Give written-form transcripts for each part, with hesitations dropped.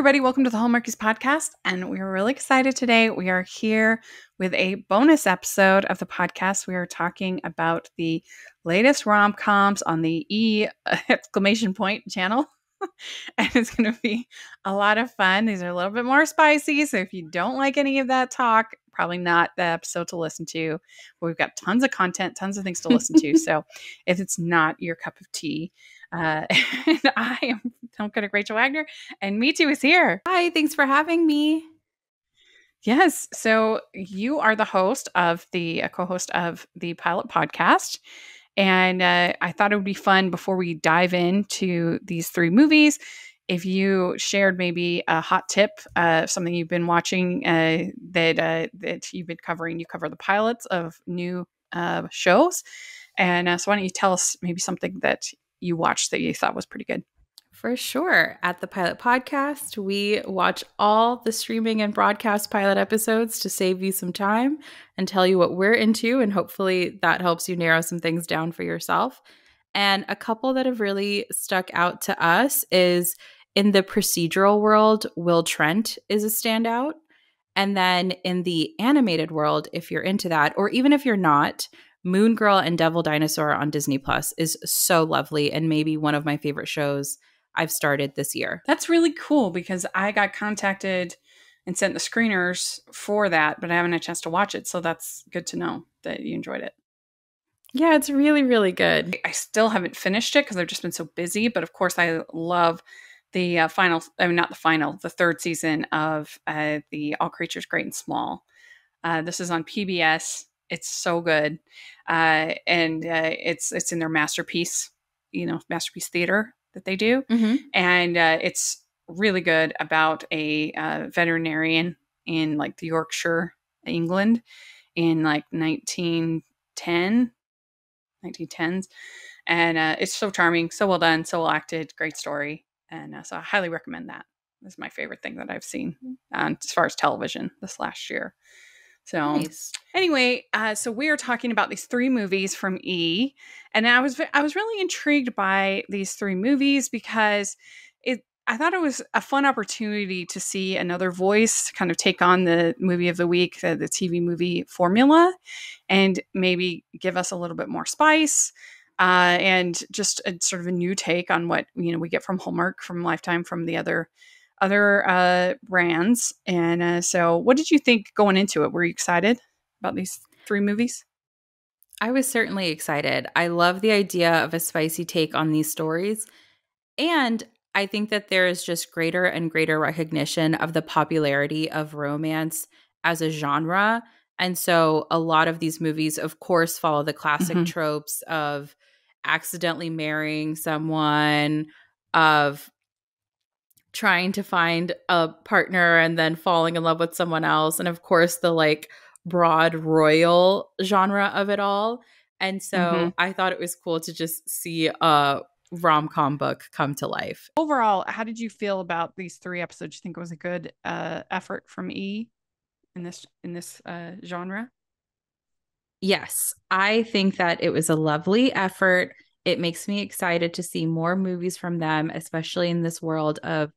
everybody. Welcome to the Hallmarkies podcast. And we are really excited today. We are here with a bonus episode of the podcast. We are talking about the latest rom-coms on the exclamation point channel. And it's going to be a lot of fun. These are a little bit more spicy. So if you don't like any of that talk, probably not the episode to listen to. We've got tons of content, tons of things to listen to. So if it's not your cup of tea, and I am Don't Get Rachel Wagner, and Mitu is here. Hi, thanks for having me. Yes. So you are the host of the co-host of the Pilot podcast. And I thought it would be fun before we dive into these three movies, if you shared maybe a hot tip, something you've been watching that you've been covering. You cover the pilots of new shows. And so why don't you tell us maybe something that you watched that you thought was pretty good? For sure. At the Pilot Podcast, we watch all the streaming and broadcast pilot episodes to save you some time and tell you what we're into. And hopefully that helps you narrow some things down for yourself. And a couple that have really stuck out to us is in the procedural world, Will Trent is a standout. And then in the animated world, if you're into that, or even if you're not, Moon Girl and Devil Dinosaur on Disney Plus is so lovely and maybe one of my favorite shows I've started this year. That's really cool because I got contacted and sent the screeners for that, but I haven't had a chance to watch it. So that's good to know that you enjoyed it. Yeah, it's really, really good. I still haven't finished it because I've just been so busy. But of course, I love the the third season of the All Creatures Great and Small. This is on PBS. It's so good. And it's in their Masterpiece, Masterpiece Theater that they do. Mm-hmm. And it's really good about a veterinarian in like the Yorkshire, England in like 1910s. And it's so charming, so well done, so well acted, great story. And so I highly recommend that. It's my favorite thing that I've seen as far as television this last year. So nice. Anyway, so we are talking about these three movies from E, and I was really intrigued by these three movies because I thought it was a fun opportunity to see another voice to kind of take on the movie of the week, the TV movie formula, and maybe give us a little bit more spice. And just a sort of a new take on what we get from Hallmark, from Lifetime, from the other brands. And so what did you think going into it? Were you excited about these three movies? I was certainly excited. I love the idea of a spicy take on these stories. And I think that there is just greater and greater recognition of the popularity of romance as a genre. And so a lot of these movies, of course, follow the classic tropes of accidentally marrying someone, of trying to find a partner and then falling in love with someone else. And of course, the like broad royal genre of it all. And so I thought it was cool to just see a rom-com book come to life. Overall, how did you feel about these three episodes? You think it was a good effort from E in this genre? Yes, I think that it was a lovely effort. It makes me excited to see more movies from them, especially in this world of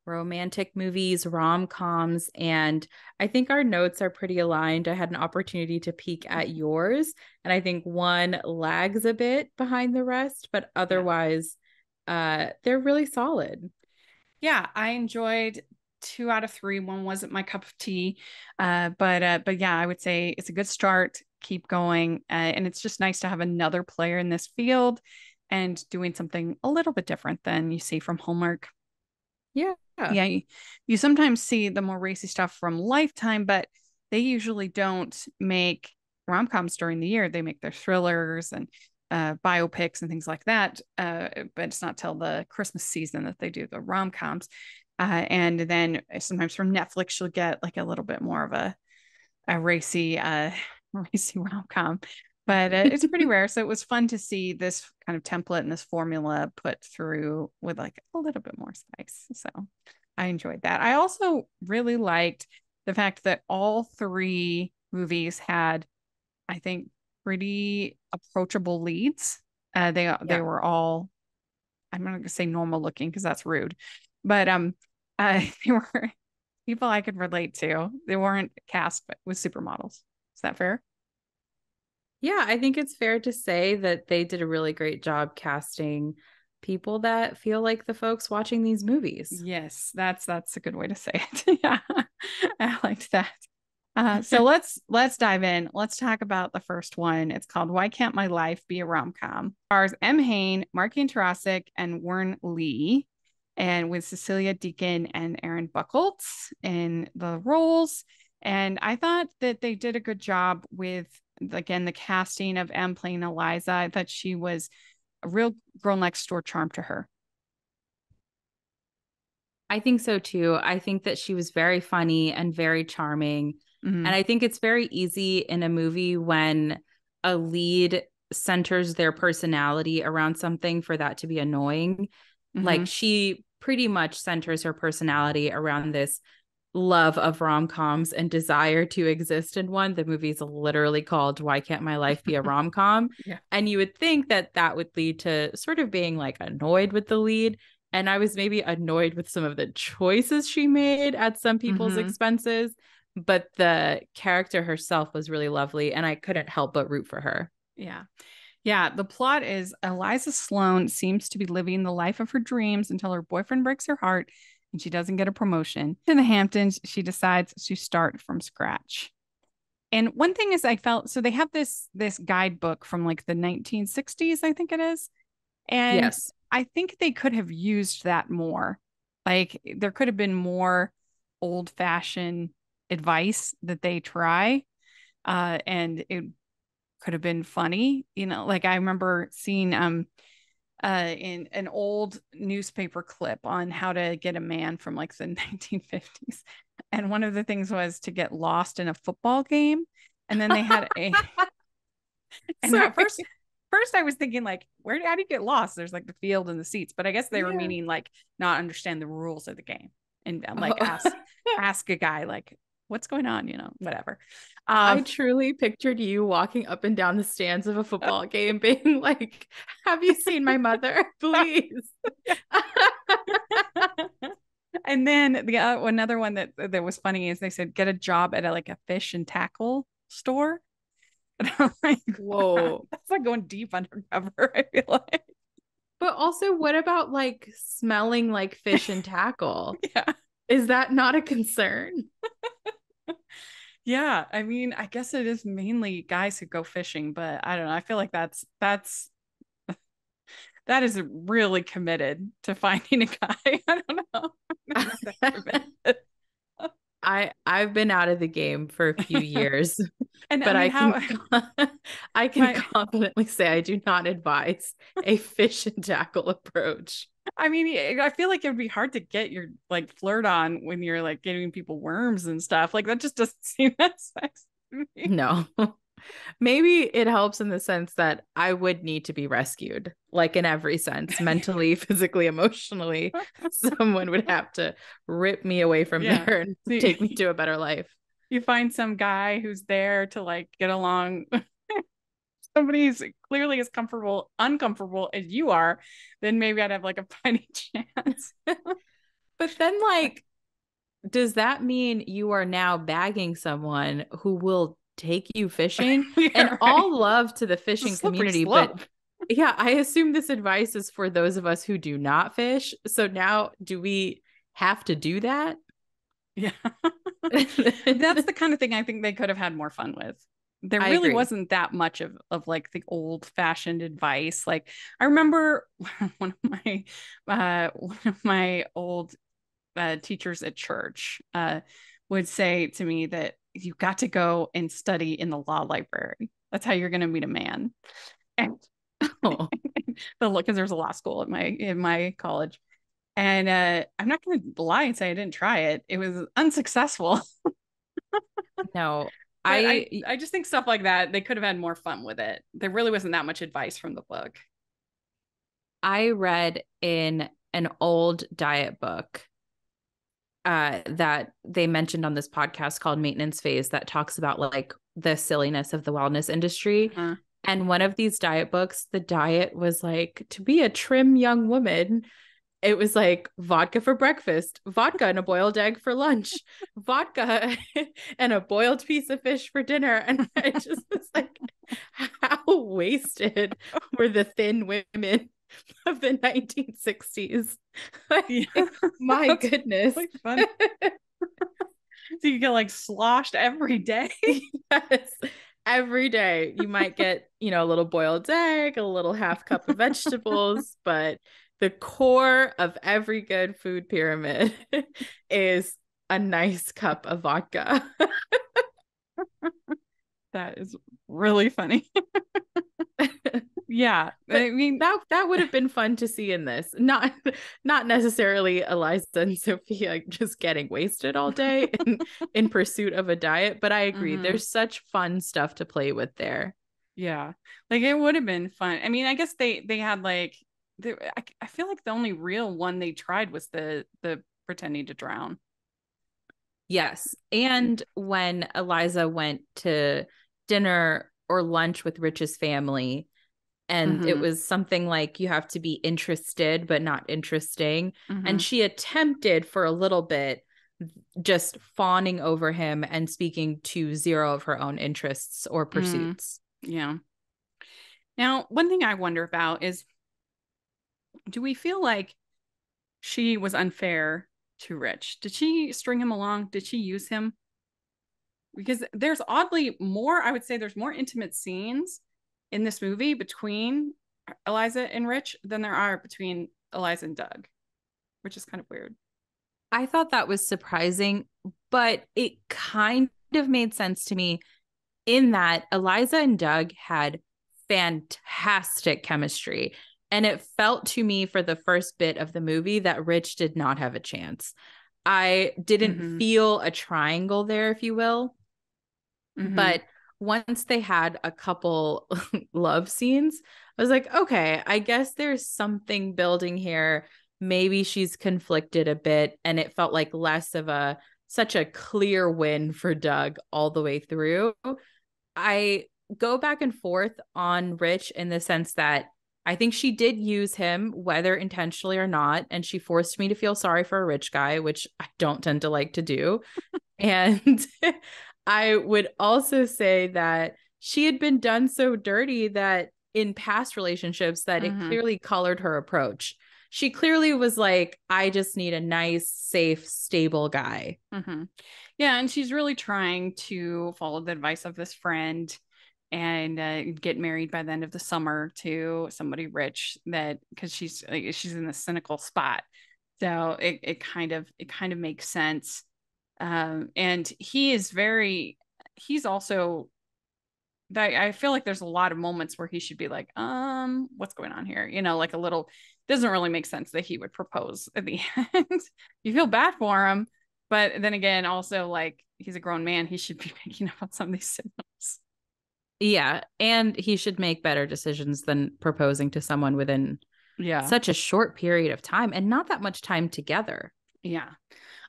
romantic movies, rom-coms, and I think our notes are pretty aligned. I had an opportunity to peek at yours, and I think one lags a bit behind the rest, but otherwise, they're really solid. Yeah, I enjoyed 2 out of 3. One wasn't my cup of tea, but yeah, I would say it's a good start. Keep going, and it's just nice to have another player in this field and doing something a little bit different than you see from Hallmark. Yeah. Yeah, you sometimes see the more racy stuff from Lifetime, but they usually don't make rom-coms during the year. They make their thrillers and biopics and things like that. But it's not till the Christmas season that they do the rom-coms. And then sometimes from Netflix, you'll get like a little bit more of a racy, racy rom-com. But it's pretty rare. So it was fun to see this kind of template and this formula put through with like a little bit more spice. So I enjoyed that. I also really liked the fact that all three movies had, I think, pretty approachable leads. They were all, I'm not going to say normal looking because that's rude, but They were people I could relate to. They weren't cast with supermodels. Is that fair? Yeah, I think it's fair to say that they did a really great job casting people that feel like the folks watching these movies. Yes, that's a good way to say it. Yeah, I liked that. So let's dive in. Let's talk about the first one. It's called "Why Can't My Life Be a Rom-Com?" Stars M. Hain, Marky Tarasic, and Warren Lee, and with Cecilia Deakin and Aaron Buchholz in the roles. And I thought that they did a good job with, again, the casting of M playing Eliza. I thought she was a real girl next door charm to her. I think so too. I think that she was very funny and very charming. Mm-hmm. And I think it's very easy in a movie when a lead centers their personality around something for that to be annoying. Mm-hmm. Like she pretty much centers her personality around this love of rom-coms and desire to exist in one. The movie's literally called Why Can't My Life Be a Rom-Com? Yeah. And you would think that that would lead to sort of being like annoyed with the lead. And I was maybe annoyed with some of the choices she made at some people's Mm-hmm. expenses, but the character herself was really lovely and I couldn't help but root for her. Yeah. Yeah, the plot is Eliza Sloan seems to be living the life of her dreams until her boyfriend breaks her heart and she doesn't get a promotion. In the Hamptons, she decides to start from scratch. And one thing is I felt so they have this guidebook from like the 1960s, I think it is. And Yes. I think they could have used that more. Like there could have been more old-fashioned advice that they try. And it could have been funny. Like I remember seeing in an old newspaper clip on how to get a man from like the 1950s. And one of the things was to get lost in a football game. And then they had a and at Sorry. first I was thinking like, how do you get lost? There's like the field and the seats, but I guess they were Yeah. meaning like not understand the rules of the game and like Oh. ask a guy like what's going on, whatever. I Um truly pictured you walking up and down the stands of a football game being like, have you seen my mother? Please. And then the another one that was funny is they said get a job at like a fish and tackle store. And I'm like, wow, Whoa. that's like going deep undercover. I feel like, But also, what about like smelling like fish and tackle? yeah, Is that not a concern? yeah. I mean, I guess it is mainly guys who go fishing, but I don't know. I feel like that is really committed to finding a guy. I don't know. Not that committed. I've been out of the game for a few years, And I but mean, how I can my confidently say I do not advise a fish and tackle approach. I mean, I feel like it would be hard to get your like flirt on when you're like giving people worms and stuff. Like that just doesn't seem that sexy to me. No. Maybe it helps in the sense that I would need to be rescued, like in every sense, mentally, physically, emotionally. Someone would have to rip me away from Yeah. there and So take me to a better life. you find some guy who's there to like get along. Somebody who's clearly as uncomfortable as you are, then maybe I'd have like a fighting chance. But then, like, does that mean you are now bagging someone who will take you fishing? And Yeah, right. all love to the It's a fishing slippery community, but slope. yeah, I assume this advice is for those of us who do not fish. So now do we have to do that? Yeah. That's the kind of thing I think they could have had more fun with. There I really agree. wasn't that much of like the old fashioned advice. Like I remember one of my old teachers at church would say to me that you got to go and study in the law library. That's how you're going to meet a man. And Oh, because there's a law school at my college. And I'm not going to lie and say I didn't try it. It was unsuccessful. no. But I, I I just think stuff like that, they could have had more fun with it. There really wasn't that much advice from the book. I read in an old diet book that they mentioned on this podcast called Maintenance Phase that talks about like the silliness of the wellness industry. Uh-huh. And one of these diet books, the diet was like to be a trim young woman, it was like vodka for breakfast, vodka and a boiled egg for lunch, vodka and a boiled piece of fish for dinner. And I just was like, how wasted were the thin women of the 1960s? Yeah, Like, my that's goodness. really fun. So you get like sloshed every day. Yes. Every day you might get, a little boiled egg, a little half cup of vegetables, but the core of every good food pyramid is a nice cup of vodka. That is really funny. Yeah, But I mean, that would have been fun to see in this. Not necessarily Eliza and Sophia just getting wasted all day in pursuit of a diet, but I agree. mhm. There's such fun stuff to play with there. Yeah, like it would have been fun. I mean, I guess they had like I feel like the only real one they tried was the pretending to drown. Yes. And when Eliza went to dinner or lunch with Rich's family, and it Mm-hmm. was something like you have to be interested but not interesting, Mm-hmm. and she attempted for a little bit, just fawning over him and speaking to zero of her own interests or Mm, pursuits. yeah. Now, one thing I wonder about is, do we feel like she was unfair to Rich? Did she string him along? Did she use him? Because there's oddly more, I would say there's more intimate scenes in this movie between Eliza and Rich than there are between Eliza and Doug, which is kind of weird. I thought that was surprising, but it kind of made sense to me in that Eliza and Doug had fantastic chemistry. And it felt to me for the first bit of the movie that Rich did not have a chance. I didn't Mm-hmm. feel a triangle there, if you will. Mm-hmm. But once they had a couple love scenes, I was like, okay, I guess there's something building here. Maybe she's conflicted a bit. And it felt like less of such a clear win for Doug all the way through. I go back and forth on Rich in the sense that I think she did use him, whether intentionally or not. And she forced me to feel sorry for a rich guy, which I don't tend to like to do. And I would also say that she had been done so dirty that in past relationships that it Mm-hmm. clearly colored her approach. She clearly was like, I just need a nice, safe, stable guy. Mm-hmm. Yeah, and she's really trying to follow the advice of this friend and get married by the end of the summer to somebody rich that because she's in a cynical spot. So it kind of makes sense. And he's also that I feel like there's a lot of moments where he should be like, what's going on here? Like a little doesn't really make sense that he would propose at the end. You feel bad for him, but then again, also like he's a grown man, he should be picking up on some of these signals. Yeah. And he should make better decisions than proposing to someone within Yeah. such a short period of time and not that much time together. Yeah.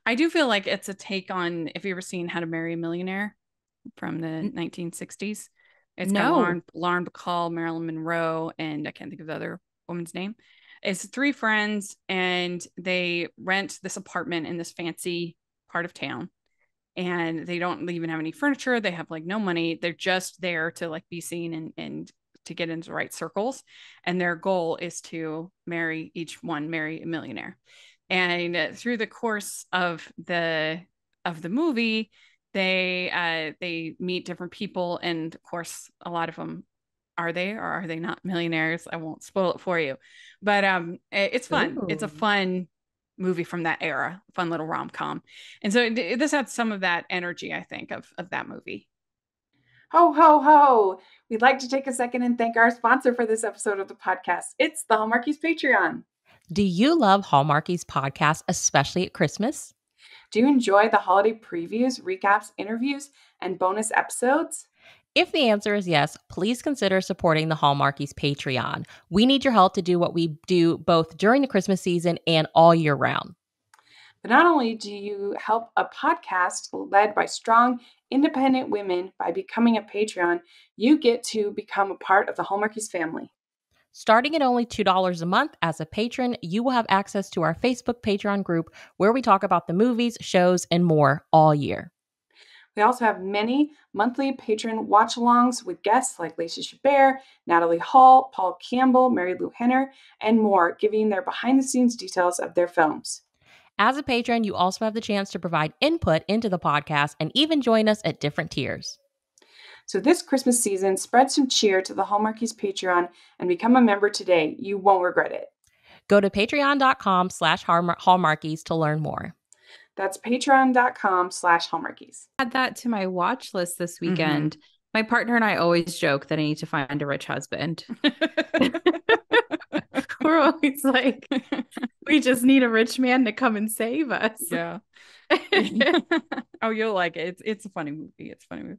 I do feel like it's a take on if you ever seen How to Marry a Millionaire from the N- 1960s. It's got no. Lauren Bacall, Marilyn Monroe, and I can't think of the other woman's name. It's three friends, and they rent this apartment in this fancy part of town. And they don't even have any furniture. They have like no money. They're just there to like be seen and to get into the right circles. And their goal is to marry a millionaire. And through the course of the movie, they meet different people, and of course, a lot of them are they or are they not millionaires? I won't spoil it for you, but it's fun. It's a Ooh. fun movie from that era, fun little rom-com, and so this had some of that energy, I think, of that movie. Ho, ho, ho! We'd like to take a second and thank our sponsor for this episode of the podcast. It's the Hallmarkies Patreon. Do you love Hallmarkies podcast, especially at Christmas? Do you enjoy the holiday previews, recaps, interviews, and bonus episodes? If the answer is yes, please consider supporting the Hallmarkies Patreon. We need your help to do what we do both during the Christmas season and all year round. But not only do you help a podcast led by strong, independent women by becoming a Patreon, you get to become a part of the Hallmarkies family. Starting at only $2 a month as a patron, you will have access to our Facebook Patreon group where we talk about the movies, shows, and more all year. We also have many monthly patron watch-alongs with guests like Lacey Chabert, Natalie Hall, Paul Campbell, Mary Lou Henner, and more, giving their behind-the-scenes details of their films. As a patron, you also have the chance to provide input into the podcast and even join us at different tiers. So this Christmas season, spread some cheer to the Hallmarkies Patreon and become a member today. You won't regret it. Go to patreon.com/Hallmarkies to learn more. That's patreon.com/Hallmarkies. Add that to my watch list this weekend. My partner and I always joke that I need to find a rich husband. We're always like, we just need a rich man to come and save us. Yeah. Oh, you'll like it. It's a funny movie. It's a funny movie.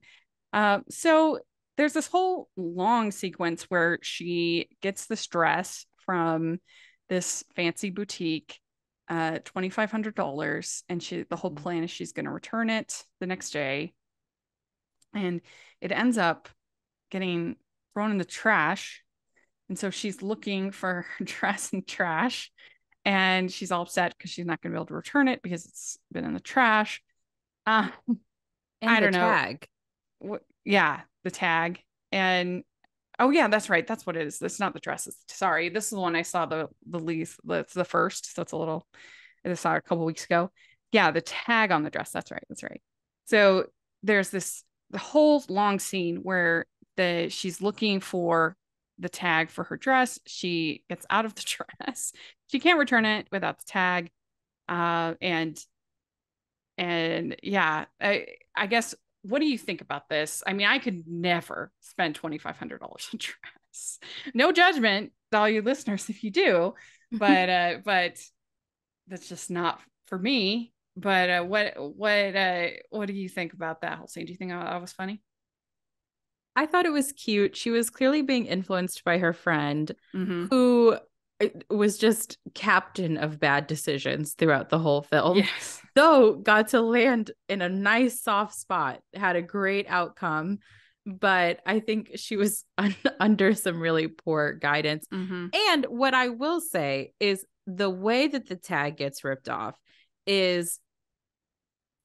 So there's this whole long sequence where she gets this dress from this fancy boutique, $2,500, and the whole plan is she's going to return it the next day, and it ends up getting thrown in the trash, and so she's looking for her dress in trash, and she's all upset because she's not going to be able to return it because it's been in the trash. And I don't know. Tag. Yeah, the tag. And oh yeah, that's right. That's what it is. It's not the dresses. Sorry. This is the one I saw the least. That's the first. So it's a little, I saw it a couple weeks ago. Yeah, the tag on the dress. That's right. That's right. So there's the whole long scene where she's looking for the tag for her dress. She gets out of the dress. She can't return it without the tag. And yeah, I guess, what do you think about this? I mean, I could never spend $2,500 on a dress. No judgment to all you listeners if you do, but that's just not for me. But what do you think about that whole scene? Do you think that was funny? I thought it was cute. She was clearly being influenced by her friend, who was just captain of bad decisions throughout the whole film. Yes. Though got to land in a nice soft spot, had a great outcome, but I think she was under some really poor guidance. And what I will say is the way that the tag gets ripped off is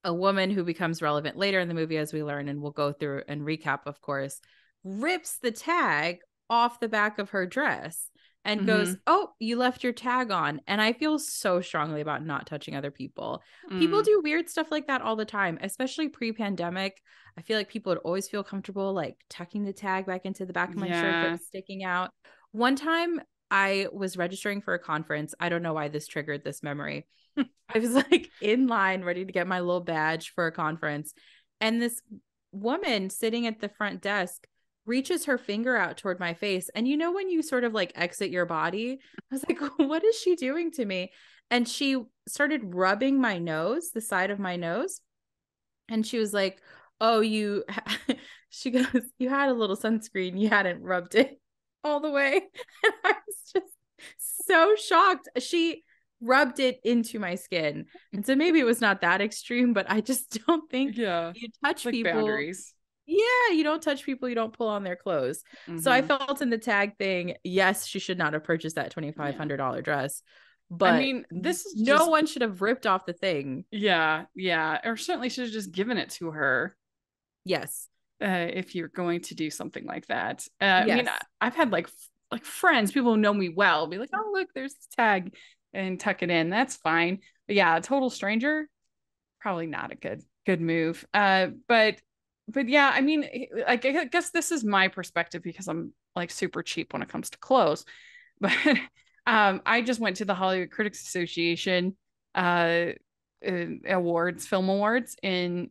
a woman who becomes relevant later in the movie, as we learn, and we'll go through and recap, of course, rips the tag off the back of her dress and goes, "Oh, you left your tag on." And I feel so strongly about not touching other people. People do weird stuff like that all the time, especially pre-pandemic. I feel like people would always feel comfortable like tucking the tag back into the back of my shirt if it was sticking out. One time I was registering for a conference. I don't know why this triggered this memory. I was like in line ready to get my little badge for a conference. And this woman sitting at the front desk reaches her finger out toward my face. And you know, when you sort of like exit your body, I was like, what is she doing to me? And she started rubbing my nose, the side of my nose. And she was like, "Oh, she goes, you had a little sunscreen. You hadn't rubbed it all the way." And I was just so shocked. She rubbed it into my skin. And so maybe it was not that extreme, but I just don't think you touch like people. Boundaries. Yeah, you don't touch people, you don't pull on their clothes. So I felt in the tag thing, yes, she should not have purchased that $2,500 dress. But I mean, this is no one should have ripped off the thing. Yeah. Or certainly should have just given it to her. Yes. If you're going to do something like that. I mean, I've had like friends, people who know me well, be like, "Oh, look, there's this tag," and tuck it in. That's fine. But yeah, a total stranger, probably not a good move. But yeah, I mean, I guess this is my perspective because I'm like super cheap when it comes to clothes. But I just went to the Hollywood Critics Association film awards in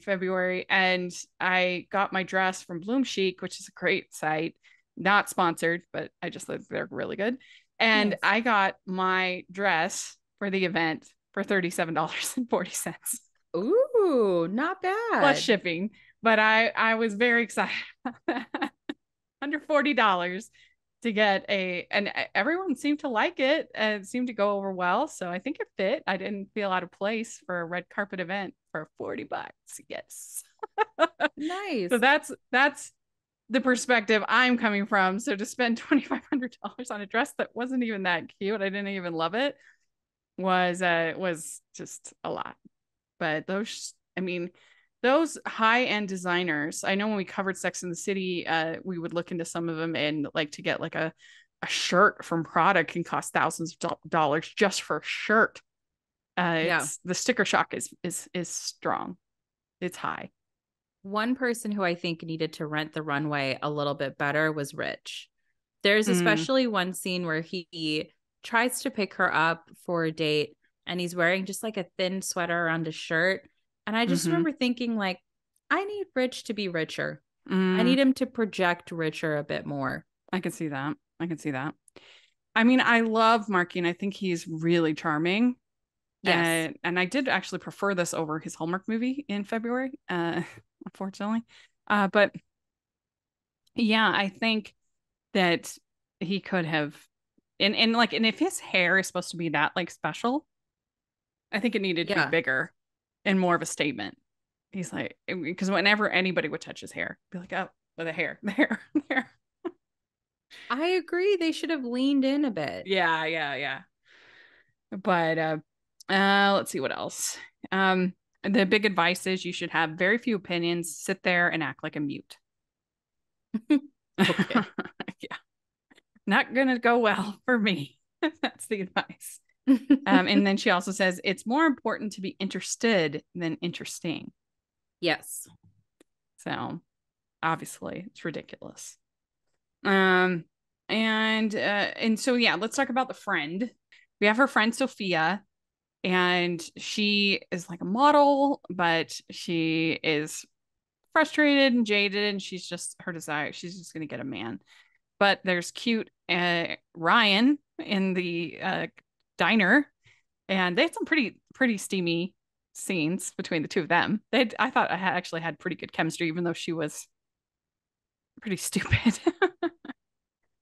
February, and I got my dress from Bloom Chic, which is a great site, not sponsored, but I just think they're really good. And yes. I got my dress for the event for $37.40. Ooh, not bad. Plus shipping. But I was very excited about that. Under $40 to get and everyone seemed to like it and it seemed to go over well. So I think it fit. I didn't feel out of place for a red carpet event for $40. Yes. Nice. So that's the perspective I'm coming from. So to spend $2,500 on a dress that wasn't even that cute, I didn't even love it, was just a lot. But those, I mean, those high-end designers, I know when we covered Sex in the City, we would look into some of them, and like to get like a shirt from Prada can cost thousands of dollars just for a shirt. Yeah. It's the sticker shock is strong. It's high. One person who I think needed to rent the runway a little bit better was Rich. There's especially one scene where he tries to pick her up for a date and he's wearing just like a thin sweater around his shirt. And I just remember thinking, like, I need Rich to be richer. I need him to project richer a bit more. I can see that. I can see that. I mean, I love Marky and I think he's really charming. Yes. And I did actually prefer this over his Hallmark movie in February, unfortunately. But yeah, I think that he could have, and if his hair is supposed to be that like special, I think it needed to be Yeah. bigger and more of a statement. He's like, because whenever anybody would touch his hair, be like, oh, with the hair, there, there. I agree. They should have leaned in a bit. Yeah, yeah, yeah. But let's see what else. The big advice is you should have very few opinions, sit there and act like a mute. Okay. Yeah. Not gonna go well for me. That's the advice. And then she also says it's more important to be interested than interesting. Yes. So obviously it's ridiculous. And so yeah, let's talk about the friend. We have her friend Sophia, and she is like a model, but she is frustrated and jaded, and she's just her desire. She's just gonna get a man. But there's cute Ryan in the diner, and they had some pretty steamy scenes between the two of them. I thought I actually had pretty good chemistry, even though she was pretty stupid.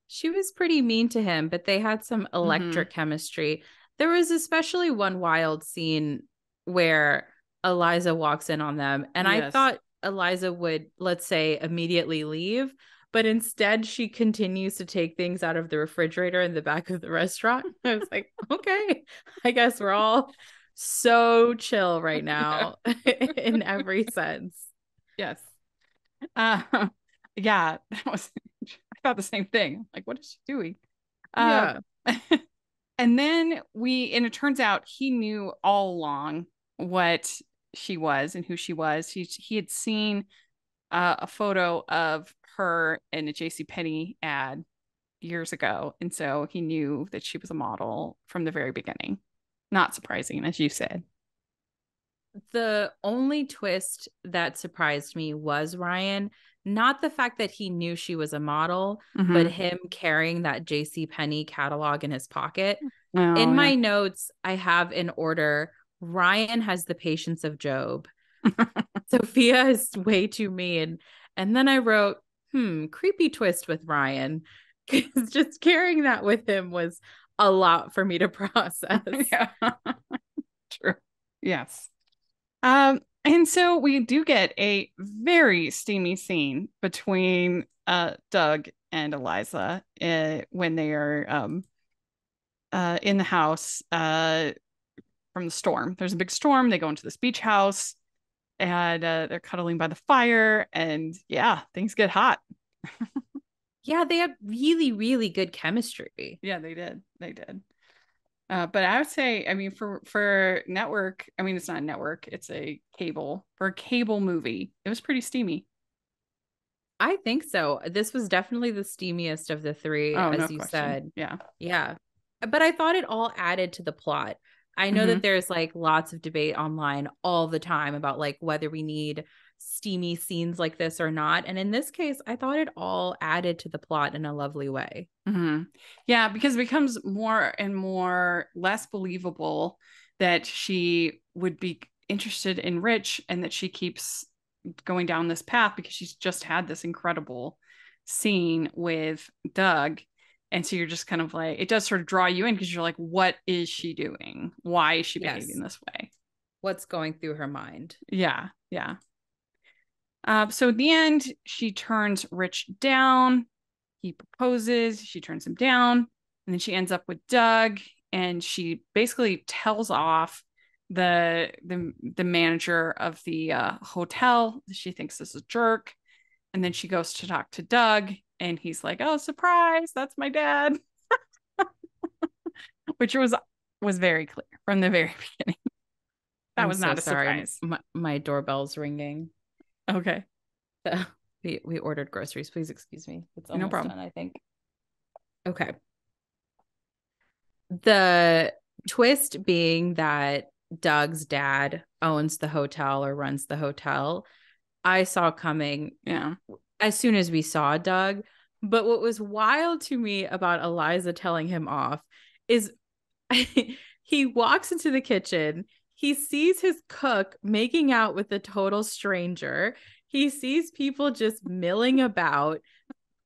She was pretty mean to him, but they had some electric chemistry. There was especially one wild scene where Eliza walks in on them, and I Yes. thought Eliza would, let's say, immediately leave, but instead she continues to take things out of the refrigerator in the back of the restaurant. I was like, okay, I guess we're all so chill right now in every sense. Yes. Uh, yeah, that was. I thought the same thing. Like, what is she doing? Uh, Yeah. and then and it turns out he knew all along what she was and who she was. He had seen a photo of her in a JCPenney ad years ago, and so he knew that she was a model from the very beginning. Not surprising, as you said. The only twist that surprised me was Ryan, not the fact that he knew she was a model, but him carrying that J.C. Penney catalog in his pocket. Oh, In yeah. my notes, I have in order, Ryan has the patience of Job. Sophia is way too mean. And then I wrote, creepy twist with Ryan. Because just carrying that with him was a lot for me to process. Yeah. True. Yes. And so we do get a very steamy scene between Doug and Eliza when they are in the house from the storm. There's a big storm. They go into this beach house, and they're cuddling by the fire, and yeah, things get hot. Yeah, they had really, really good chemistry. Yeah, they did. They did. But I would say, I mean, for network, I mean, it's not a network, it's a cable. For a cable movie, it was pretty steamy. I think so. This was definitely the steamiest of the three, Oh, no as you question. said. Yeah. Yeah. But I thought it all added to the plot. I know that there's like lots of debate online all the time about like whether we need steamy scenes like this or not. And in this case, I thought it all added to the plot in a lovely way. Yeah, because it becomes more and more less believable that she would be interested in Rich, and that she keeps going down this path because she's just had this incredible scene with Doug. And so you're just kind of like, it does sort of draw you in because you're like, what is she doing? Why is she behaving this way? What's going through her mind? Yeah, yeah. So at the end, she turns Rich down. He proposes. She turns him down. And then she ends up with Doug. And she basically tells off the manager of the hotel. She thinks this is a jerk. And then she goes to talk to Doug. And he's like, oh, surprise, that's my dad. Which was very clear from the very beginning. That I'm was so not a sorry. surprise. My doorbell's ringing. Okay. So we ordered groceries. Please excuse me. It's No almost problem. done, I think. Okay. The twist being that Doug's dad owns the hotel or runs the hotel, I saw coming Yeah. as soon as we saw Doug. But what was wild to me about Eliza telling him off is he walks into the kitchen. He sees his cook making out with a total stranger. He sees people just milling about,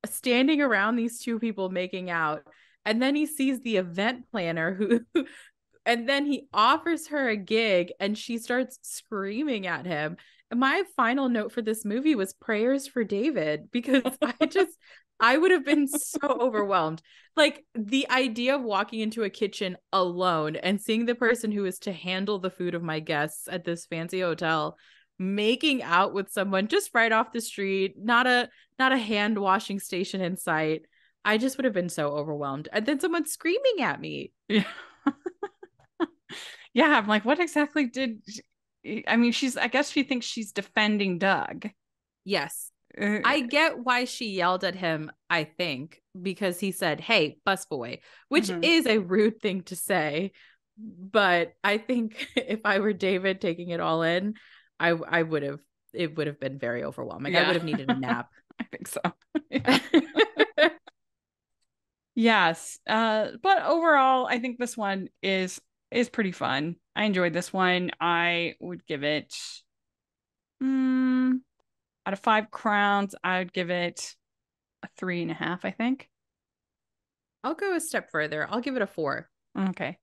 standing around these two people making out. And then he sees the event planner who and then he offers her a gig and she starts screaming at him. And my final note for this movie was prayers for David, because I would have been so overwhelmed. Like the idea of walking into a kitchen alone and seeing the person who is to handle the food of my guests at this fancy hotel making out with someone just right off the street, not a hand washing station in sight. I just would have been so overwhelmed. And then someone screaming at me. Yeah. Yeah, I'm like, what exactly did I mean, I guess she thinks she's defending Doug. Yes. Uh, I get why she yelled at him, I think, because he said, "Hey, busboy," which Mhm. is a rude thing to say. But I think if I were David taking it all in, I would have, it would have been very overwhelming. I Yeah. would have needed a nap. I think so. Yeah. Yes. But overall, I think this one is pretty fun. I enjoyed this one. I would give it out of 5 crowns, I would give it a 3.5, I think. I'll go a step further. I'll give it a 4. Okay.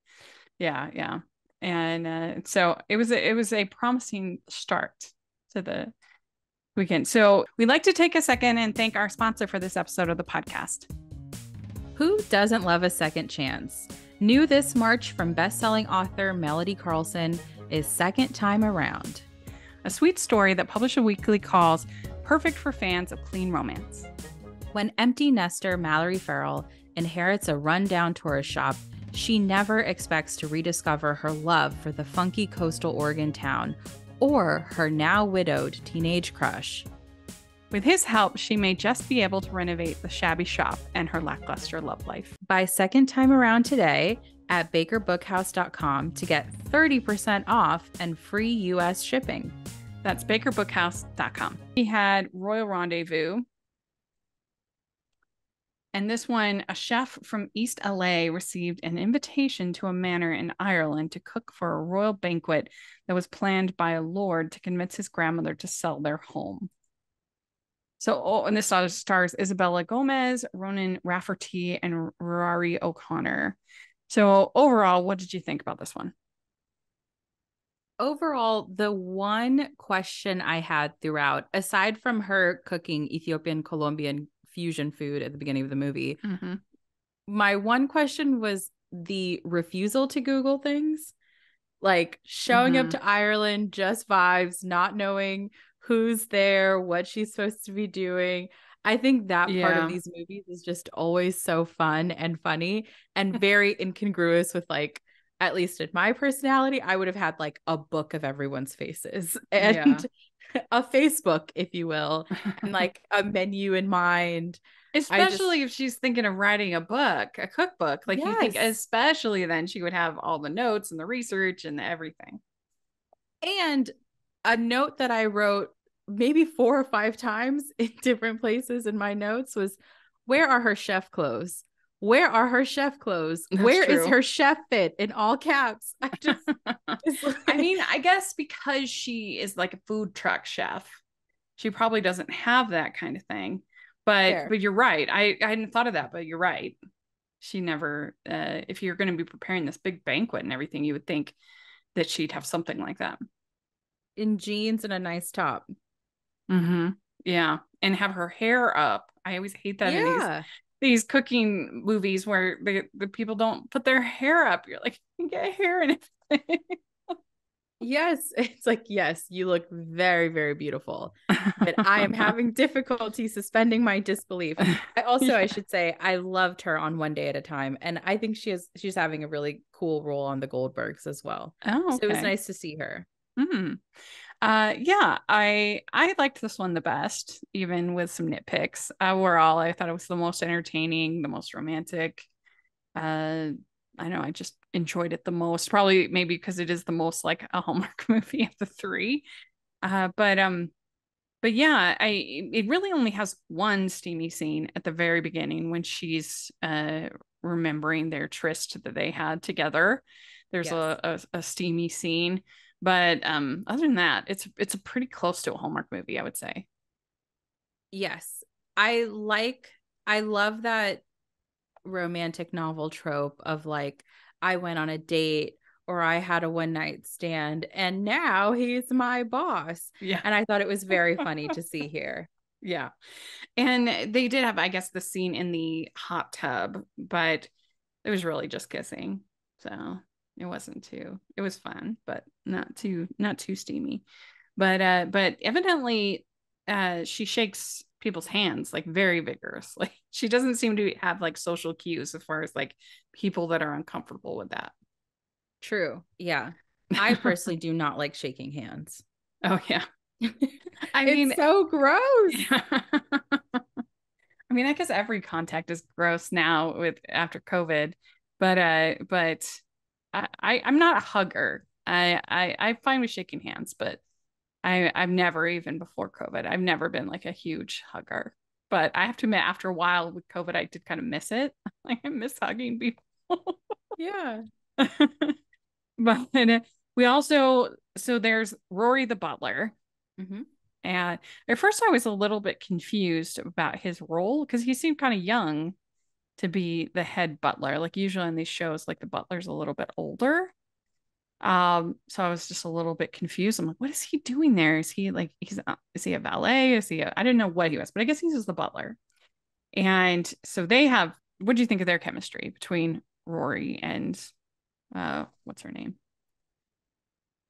Yeah, yeah. And so it was a promising start to the weekend. So we'd like to take a second and thank our sponsor for this episode of the podcast. Who doesn't love a second chance? New this March from best-selling author Melody Carlson is Second Time Around, A sweet story that Publisher Weekly calls perfect for fans of clean romance. When empty nester Mallory Farrell inherits a rundown tourist shop, she never expects to rediscover her love for the funky coastal Oregon town or her now widowed teenage crush. With his help, she may just be able to renovate the shabby shop and her lackluster love life. Buy Second Time Around today at bakerbookhouse.com to get 30% off and free U.S. shipping. That's bakerbookhouse.com. We had Royal Rendezvous. And this one, a chef from East LA received an invitation to a manor in Ireland to cook for a royal banquet that was planned by a lord to convince his grandmother to sell their home. So, and this stars Isabella Gomez, Ronan Rafferty, and Rory O'Connor. So overall, what did you think about this one? Overall, the one question I had throughout, aside from her cooking Ethiopian Colombian fusion food at the beginning of the movie, my one question was the refusal to Google things. Like showing up to Ireland, just vibes, not knowing who's there, what she's supposed to be doing. I think that part of these movies is just always so fun and funny and very incongruous with, like, at least in my personality, I would have had like a book of everyone's faces and a Facebook, if you will, and like a menu in mind. Especially if she's thinking of writing a book, a cookbook. Like you think, Yes. especially then she would have all the notes and the research and everything. And a note that I wrote maybe 4 or 5 times in different places in my notes was, where are her chef clothes? Where are her chef clothes? That's Where is true. her chef fit, in all caps? I mean, I guess because she is like a food truck chef, she probably doesn't have that kind of thing. Fair. But you're right. I hadn't thought of that, but you're right. She never, if you're going to be preparing this big banquet and everything, you would think that she'd have something like that. In jeans and a nice top. Mm-hmm. Yeah. And have her hair up. I always hate that in Yeah. these cooking movies where the people don't put their hair up. You're like, you get hair and everything. Yes, it's like, yes, you look very, very beautiful, but I am having difficulty suspending my disbelief. I Yeah. should say, I loved her on One Day at a Time, and I think she's having a really cool role on the Goldbergs as well. Oh, So it was okay. nice to see her. Hmm. Yeah, I liked this one the best, even with some nitpicks. Overall, I thought it was the most entertaining, the most romantic. Uh, I know I just enjoyed it the most. Probably maybe because it is the most like a Hallmark movie of the three. But yeah, I it really only has one steamy scene at the very beginning when she's remembering their tryst that they had together. There's Yes. a steamy scene, but other than that, it's a pretty close to a Hallmark movie, I would say. Yes. I love that romantic novel trope of like, I went on a date or I had a one night stand and now he's my boss. Yeah. And I thought it was very funny to see here. Yeah. And they did have, I guess, the scene in the hot tub, but it was really just kissing. So it was fun, but not too steamy. But evidently she shakes people's hands like very vigorously. She doesn't seem to have like social cues as far as like people that are uncomfortable with that. True. Yeah. I personally do not like shaking hands. Oh yeah. I It's mean, so gross. yeah. I mean, I guess every contact is gross now with after COVID, but I'm not a hugger. I'm fine with shaking hands, but I've never even before COVID, I've never been like a huge hugger. But I have to admit, after a while with COVID, I did kind of miss it. Like I miss hugging people. Yeah. But we also so there's Rory the butler. Hmm. And at first I was a little bit confused about his role because he seemed kind of young to be the head butler. Like usually in these shows, like the butler's a little bit older. So I was just a little bit confused. I'm like, what is he doing there? Is he like is he a valet? I didn't know what he was, but I guess he's just the butler. And so they have what do you think of their chemistry between Rory and what's her name?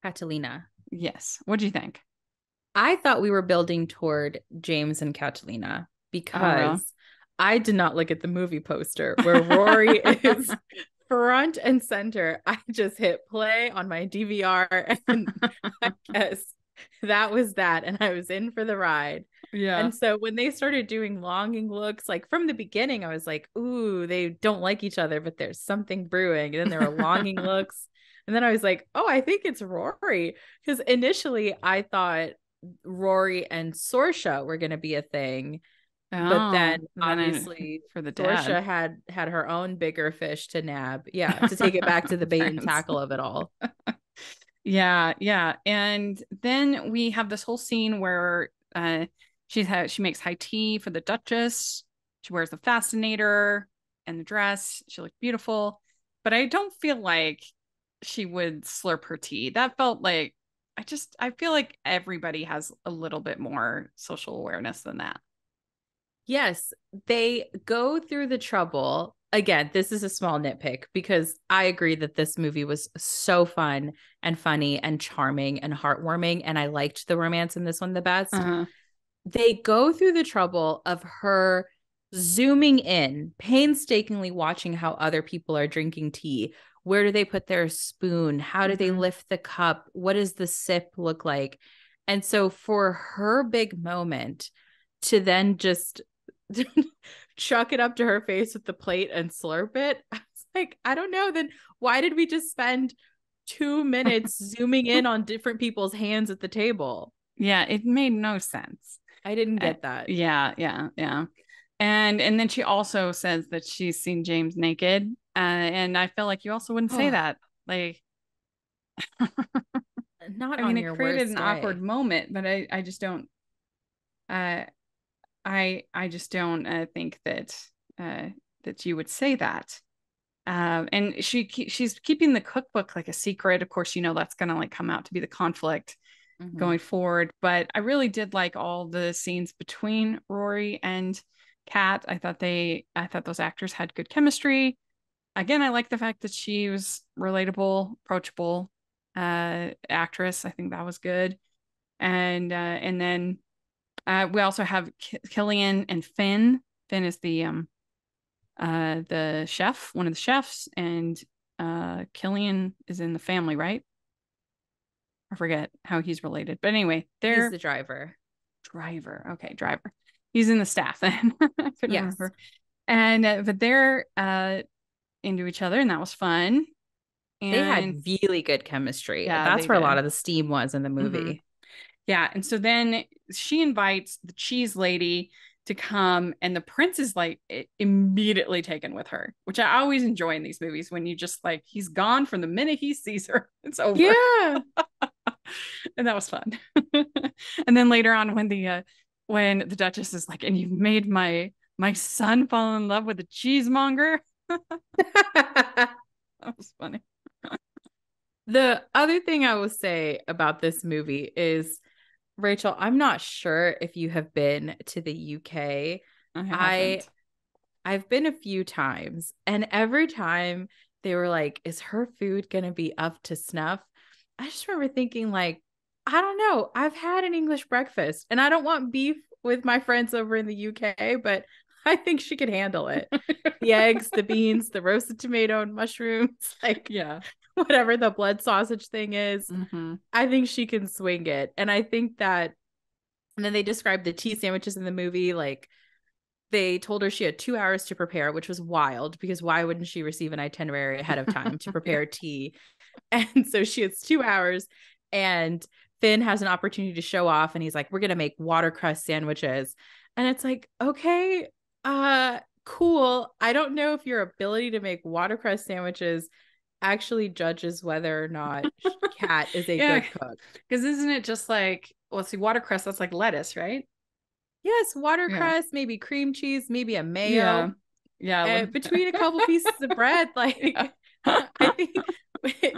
Catalina. Yes. What do you think? I thought we were building toward James and Catalina Oh, really? because I did not look at the movie poster where Rory is front and center. I just hit play on my DVR and I guess that was that. And I was in for the ride. Yeah. And so when they started doing longing looks, like from the beginning, I was like, ooh, they don't like each other, but there's something brewing. And then there were longing looks. And then I was like, oh, I think it's Rory. Because initially I thought Rory and Sorsha were going to be a thing. But Oh, then then obviously for the dad. Sorsha had her own bigger fish to nab. Yeah, to take it back to the bait and Friends. tackle of it all. Yeah, yeah. And then we have this whole scene where she makes high tea for the Duchess. She wears the fascinator and the dress. She looked beautiful. But I don't feel like she would slurp her tea. That felt like I feel like everybody has a little bit more social awareness than that. Yes, they go through the trouble. Again, this is a small nitpick because I agree that this movie was so fun and funny and charming and heartwarming. And I liked the romance in this one the best. Uh-huh. They go through the trouble of her zooming in, painstakingly watching how other people are drinking tea. Where do they put their spoon? How do they Mhm. lift the cup? What does the sip look like? And so for her big moment to then just chuck it up to her face with the plate and slurp it, I was like, I don't know. Then why did we just spend 2 minutes zooming in on different people's hands at the table? Yeah, it made no sense. I didn't Uh, get that. yeah, yeah, yeah. And then she also says that she's seen James naked. And I feel like you also wouldn't say Oh, that. Like, not I mean, on it your created worst an awkward day. moment, but I just don't uh I just don't think uh that you would say that. And she's keeping the cookbook like a secret. Of course, you know that's gonna like come out to be the conflict. Mm-hmm. going forward. But I really did like all the scenes between Rory and Kat. I thought those actors had good chemistry. Again, I like the fact that she was relatable, approachable actress. I think that was good. And then we also have Killian and Finn. Finn is the chef, one of the chefs, and Killian is in the family, right? I forget how he's related. But anyway, He's they're the driver. driver. Okay, driver. He's in the staff then. I couldn't Yes. remember. And but they're into each other, and that was fun. They And had really good chemistry. yeah, That's they where a lot did. of the steam was in the Hmm. movie. Yeah, and so then she invites the cheese lady to come, and the prince is like immediately taken with her, which I always enjoy in these movies when you just like he's gone from the minute he sees her, it's over. Yeah. And that was fun. And then later on when the Duchess is like, and you've made my son fall in love with a cheesemonger. That was funny. The other thing I will say about this movie is, Rachel, I'm not sure if you have been to the UK. I I haven't. I've been a few times, and every time they were like, is her food gonna be up to snuff? I just remember thinking, like, I don't know. I've had an English breakfast and I don't want beef with my friends over in the UK, but I think she could handle it. The eggs, the beans, the roasted tomato and mushrooms, like Yeah. whatever the blood sausage thing is. Hmm. I think she can swing it. And I think that, and then they described the tea sandwiches in the movie. Like they told her she had 2 hours to prepare, which was wild because why wouldn't she receive an itinerary ahead of time to Yeah. prepare tea? And so she has 2 hours, and Finn has an opportunity to show off. And he's like, we're going to make watercress sandwiches. And it's like, okay, cool. I don't know if your ability to make watercress sandwiches actually judges whether or not Kat is a Yeah. good cook. Because isn't it just like, well, see, watercress, that's like lettuce, right? Yes, Yeah. watercress, maybe cream cheese, maybe a Yeah. mayo, Yeah. between a couple pieces of bread. Yeah. Like, I think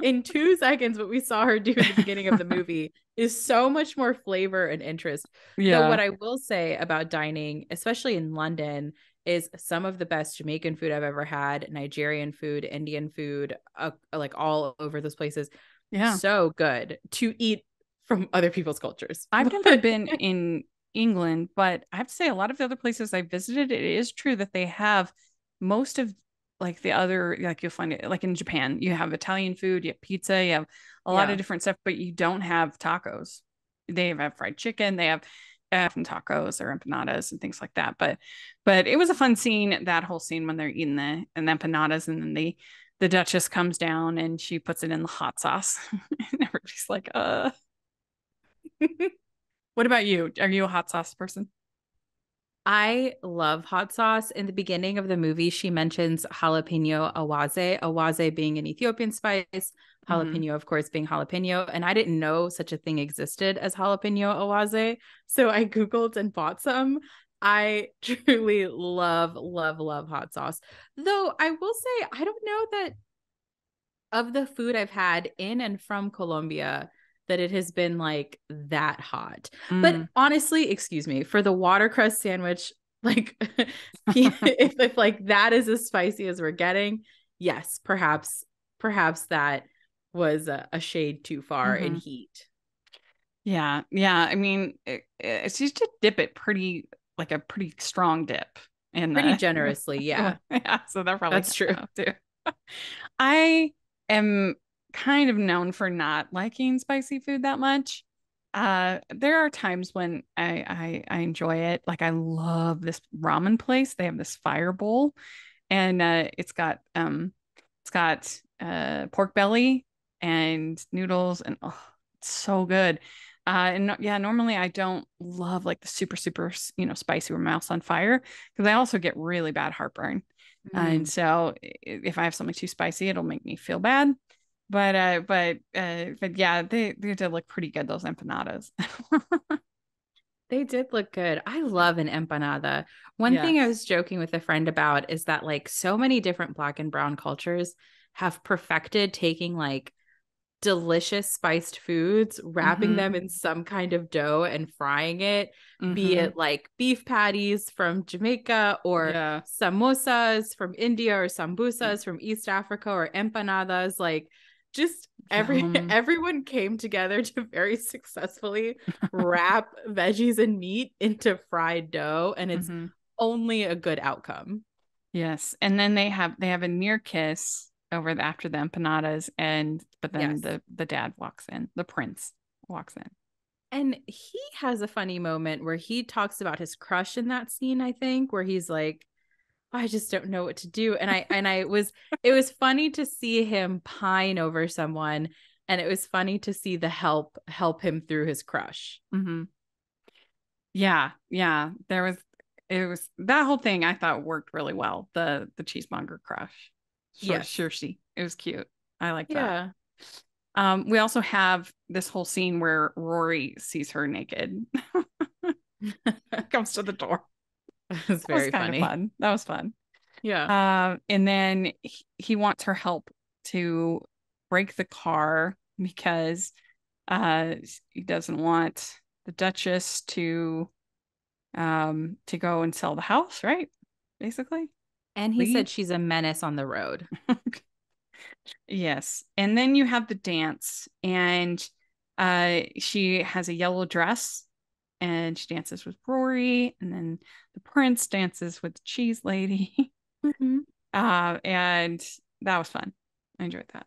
in 2 seconds, what we saw her do in the beginning of the movie is so much more flavor and interest. Though, Yeah. what I will say about dining, especially in London, is some of the best Jamaican food I've ever had, Nigerian food, Indian food, like all over those places. Yeah. So good to eat from other people's cultures. I've never been in England, but I have to say a lot of the other places I visited, it is true that they have most of like the other like you'll find it like in Japan, you have Italian food, you have pizza, you have a lot of Yeah. different stuff, but you don't have tacos. They have fried chicken, they have tacos or empanadas and things like that. But it was a fun scene, that whole scene when they're eating the empanadas and then the Duchess comes down and she puts it in the hot sauce. And everybody's like, What about you? Are you a hot sauce person? I love hot sauce. In the beginning of the movie, she mentions jalapeno awaze, awaze being an Ethiopian spice, Hmm. jalapeno, of course, being jalapeno. And I didn't know such a thing existed as jalapeno awaze. So I Googled and bought some. I truly love, love, love hot sauce. Though I will say, I don't know that of the food I've had in and from Colombia that it has been like that hot. But Mm. honestly, excuse me, for the watercress sandwich, like if like that is as spicy as we're getting, yes, perhaps that was a shade too far in Hmm. heat. Yeah, yeah. I mean, it's used to dip it pretty like a pretty strong dip in Pretty the generously, yeah. yeah. So that probably That's comes true. out too. I am kind of known for not liking spicy food that much. There are times when I enjoy it. Like I love this ramen place. They have this fire bowl, and it's got pork belly and noodles, and oh, it's so good. Yeah, normally I don't love like the super spicy or mouth's on fire because I also get really bad heartburn. And Mm. so if I have something too spicy, it'll make me feel bad. But yeah, they did look pretty good, those empanadas. They did look good. I love an empanada. One thing I Yes. was joking with a friend about is that like so many different black and brown cultures have perfected taking like delicious spiced foods, wrapping them in some kind of dough and frying it, be it like beef patties from Jamaica or samosas from India or sambusas from East Africa or empanadas. Like just everyone came together to very successfully wrap veggies and meat into fried dough, and it's only a good outcome. Yes. And then they have a near kiss after the empanadas, but then the dad walks in, the prince walks in. And he has a funny moment where he talks about his crush in that scene, I think, where he's like, I just don't know what to do. It was funny to see him pine over someone, and it was funny to see the help him through his crush. Yeah. It was that whole thing I thought worked really well. The cheesemonger crush. Sure. It was cute. I like that. We also have this whole scene where Rory sees her naked. Comes to the door. It was very funny. Fun. That was fun. Yeah. And then he wants her help to break the car because he doesn't want the Duchess to go and sell the house, right? Basically. And he said she's a menace on the road. Yes. And then you have the dance, and she has a yellow dress and she dances with Rory, and then the prince dances with the cheese lady. And that was fun. I enjoyed that.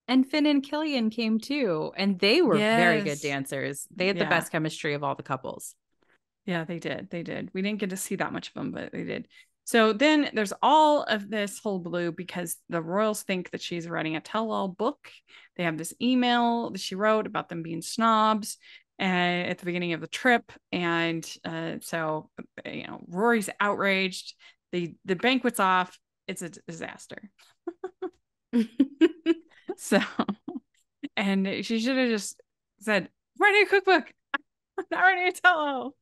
And Finn and Killian came too, and they were very good dancers. They had the best chemistry of all the couples. Yeah, they did. We didn't get to see that much of them, but they did. So then there's all of this hullabaloo because the royals think that she's writing a tell-all book. They have this email that she wrote about them being snobs at the beginning of the trip. And so, Rory's outraged. The banquet's off. It's a disaster. So, and she should have just said, writing a cookbook. I'm not writing a tell-all.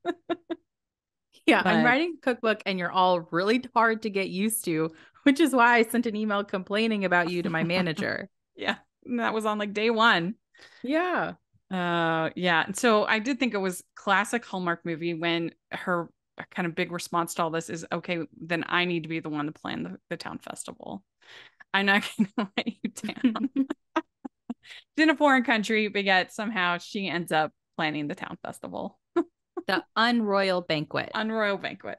Yeah, but I'm writing a cookbook and you're all really hard to get used to, which is why I sent an email complaining about you to my manager. Yeah, and that was on like day one. Yeah. And so I did think it was classic Hallmark movie when her kind of big response to all this is, okay, then I need to be the one to plan the town festival. I'm not going to let you down. She's in a foreign country, but yet somehow she ends up planning the town festival. The unroyal banquet. Unroyal banquet.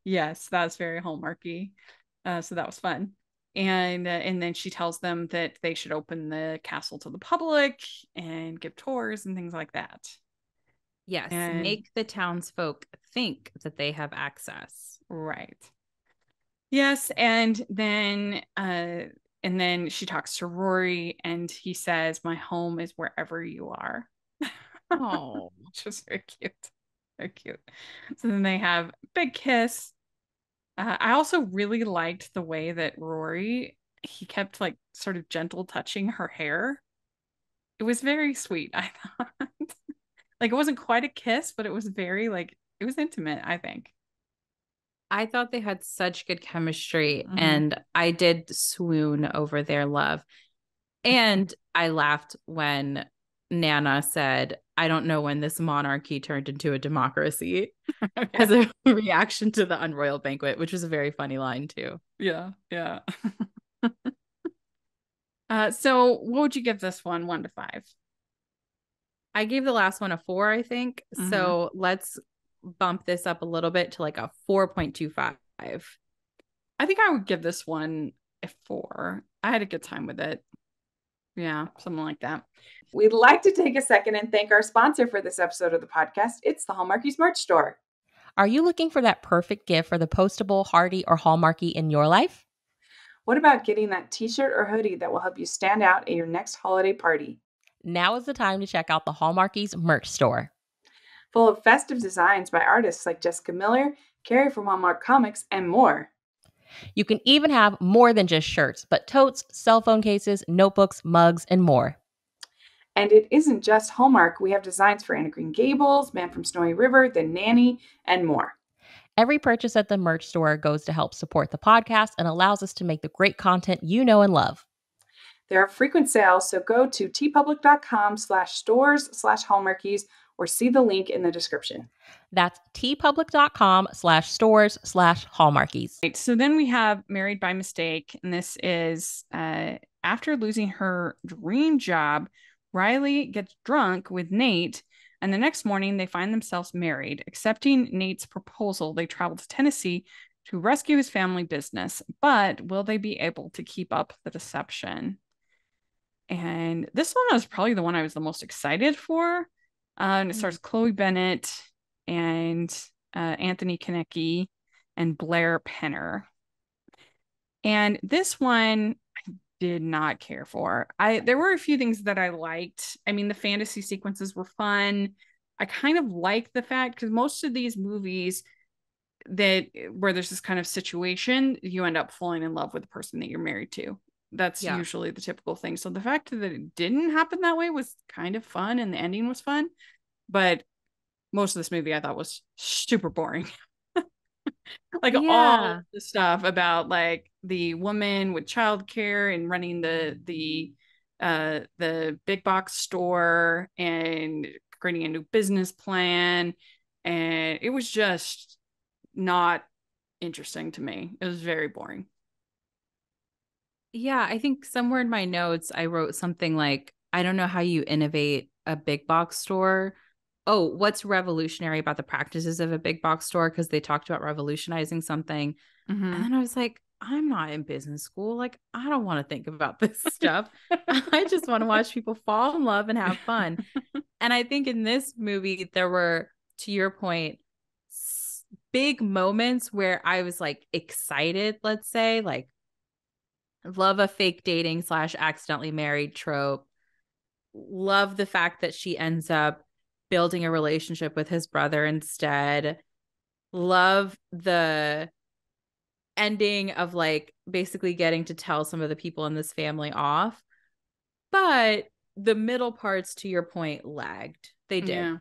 Yes, that's very Hallmarky. So that was fun. And then she tells them that they should open the castle to the public and give tours and things like that. Yes, make the townsfolk think that they have access. Right. Yes, and then she talks to Rory, and he says, "My home is wherever you are." Oh, which was very cute. Very cute. So then they have a big kiss. I also really liked the way that Rory, he kept like sort of gentle touching her hair. It was very sweet, I thought. Like it wasn't quite a kiss, but it was very it was intimate, I think. I thought they had such good chemistry, and I did swoon over their love. And I laughed when Nana said, I don't know when this monarchy turned into a democracy as a reaction to the unroyal banquet, which was a very funny line too. Yeah. So what would you give this one, 1 to 5? I gave the last one a 4, I think. So let's bump this up a little bit to like a 4.25. I think I would give this one a 4. I had a good time with it. Yeah, something like that. We'd like to take a second and thank our sponsor for this episode of the podcast. It's the Hallmarkies merch store. Are you looking for that perfect gift for the postable, hearty, or Hallmarky in your life? What about getting that t-shirt or hoodie that will help you stand out at your next holiday party? Now is the time to check out the Hallmarkies merch store. Full of festive designs by artists like Jessica Miller, Carrie from Hallmark Comics, and more. You can even have more than just shirts, but totes, cell phone cases, notebooks, mugs, and more. And it isn't just Hallmark. We have designs for Anna Green Gables, Man from Snowy River, The Nanny, and more. Every purchase at the merch store goes to help support the podcast and allows us to make the great content you know and love. There are frequent sales, so go to tpublic.com/stores/hallmarkies or see the link in the description. That's tpublic.com/stores/hallmarkies. Right. So then we have Married by Mistake, and this is after losing her dream job, Riley gets drunk with Nate, and the next morning they find themselves married. Accepting Nate's proposal, they travel to Tennessee to rescue his family business, but will they be able to keep up the deception? And this one was probably the one I was the most excited for. And it stars Chloe Bennett and Anthony Kinecki and Blair Penner. And this one I did not care for. There were a few things that I liked. I mean, the fantasy sequences were fun. I kind of like the fact because most of these movies that where there's this kind of situation, you end up falling in love with the person that you're married to. That's usually the typical thing. So the fact that it didn't happen that way was kind of fun, and the ending was fun. But most of this movie I thought was super boring. Like all the stuff about like the woman with childcare and running the big box store and creating a new business plan, and it was just not interesting to me. It was very boring. Yeah, I think somewhere in my notes, I wrote something like, I don't know how you innovate a big box store. Oh, what's revolutionary about the practices of a big box store? Because they talked about revolutionizing something. Mm-hmm. And then I was like, I'm not in business school. Like, I don't want to think about this stuff. I just want to watch people fall in love and have fun. And I think in this movie, there were, to your point, big moments where I was like excited, let's say, like, love a fake dating / accidentally married trope. Love the fact that she ends up building a relationship with his brother instead. Love the ending of like basically getting to tell some of the people in this family off. But the middle parts, to your point, lagged. They did. Yeah.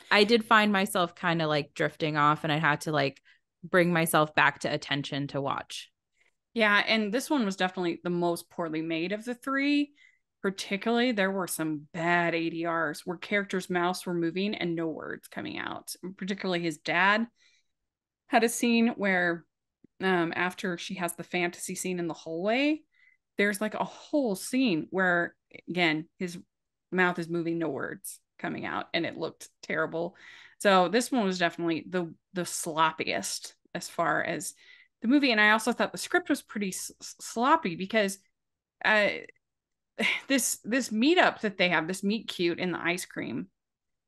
I did find myself kind of like drifting off, and I had to like bring myself back to attention to watch. Yeah, and this one was definitely the most poorly made of the three. Particularly, there were some bad ADRs where characters' mouths were moving and no words coming out. Particularly, his dad had a scene where, after she has the fantasy scene in the hallway, there's like a whole scene where, again, his mouth is moving, no words coming out, and it looked terrible. So this one was definitely the sloppiest as far as the movie. And I also thought the script was pretty sloppy because uh this meetup that they have, this meet cute in the ice cream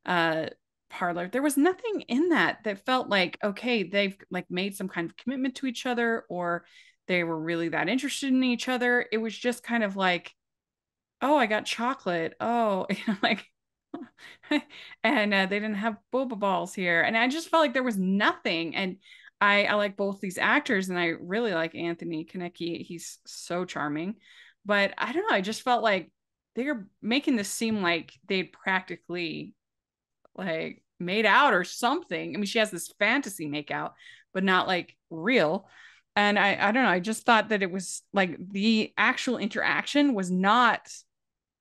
uh parlor, there was nothing in that felt like, okay, they've like made some kind of commitment to each other, or they were really that interested in each other. It was just kind of like, oh, I got chocolate, oh, like and they didn't have boba balls here, and I just felt like there was nothing. And I like both these actors, and I really like Anthony Kinecki. He's so charming, but I don't know, I just felt like they're making this seem like they'd practically like made out or something. I mean, she has this fantasy makeout, but not like real. And I don't know, I just thought that it was like the actual interaction was not